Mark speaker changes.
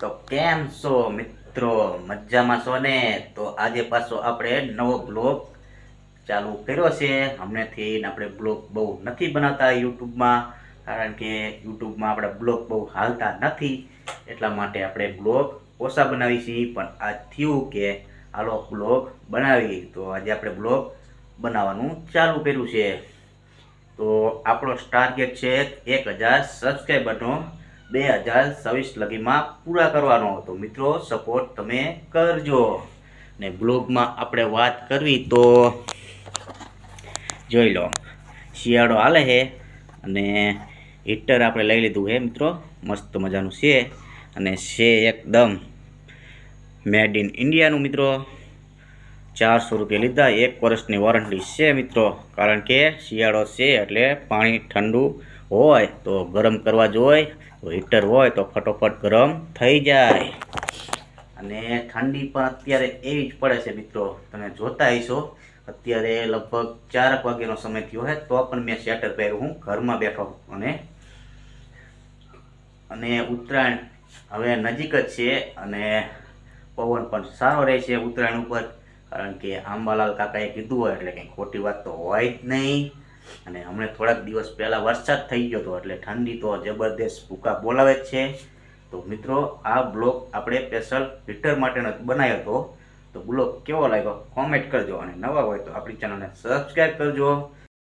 Speaker 1: તો કેમ છો મિત્રો? મજામાં છો ને? તો આજે પાછો આપણે નવો બ્લોગ ચાલુ કર્યો છે. હમણાંથી આપણે બ્લોગ બહુ નથી બનાવતા યુટ્યુબમાં, કારણ કે યુટ્યુબમાં આપણા બ્લોગ બહુ હાલતા નથી. એટલા માટે આપણે બ્લોગ ઓછા બનાવી છીએ. પણ આ થયું કે હાલો બ્લોગ બનાવી, તો આજે આપણે બ્લોગ બનાવવાનું ચાલુ કર્યું છે. તો આપણો ટાર્ગેટ છે 1000 સબસ્ક્રાઈબરનો 2026 લગીમાં પૂરા કરવાનો. તો મિત્રો સપોર્ટ તમે કરજો. ને બ્લોગમાં આપણે વાત કરવી તો જોઈ લો, શિયાળો હાલે છે અને હીટર આપણે લઈ લીધું છે મિત્રો, મસ્ત મજાનું છે અને છે એકદમ મેડ ઇન ઇન્ડિયાનું મિત્રો. 400 રૂપિયા લીધા, 1 વર્ષની વોરંટી છે મિત્રો. કારણ કે શિયાળો છે એટલે પાણી ઠંડુ હોય તો ગરમ કરવા જોઈએ, તો હીટર હોય તો ફટોફટ ગરમ થઈ જાય. અને ઠંડી પણ અત્યારે એવી જ પડે છે મિત્રો, તમે જોતા હશો. અત્યારે લગભગ 4 વાગ્યાનો સમય થયો છે તો પણ મેં સ્વેટર પહેર્યું, હું ઘરમાં બેઠો. અને ઉત્તરાયણ હવે નજીક જ છે અને પવન પણ સારો રહે છે ઉત્તરાયણ ઉપર. કારણ કે આંબાલાલ કાકાએ કીધું હોય એટલે કંઈ ખોટી વાત તો હોય જ નહીં. અને હમણાં થોડાક દિવસ પહેલાં વરસાદ થઈ ગયો હતો એટલે ઠંડી તો જબરદસ્ત ભૂકા બોલાવે જ છે. તો મિત્રો આ બ્લોગ આપણે સ્પેશિયલ હીટર માટેનો બનાવ્યો હતો. તો બ્લોગ કેવો લાગ્યો કોમેન્ટ કરજો, અને નવા હોય તો આપણી ચેનલને સબસ્ક્રાઈબ કરજો.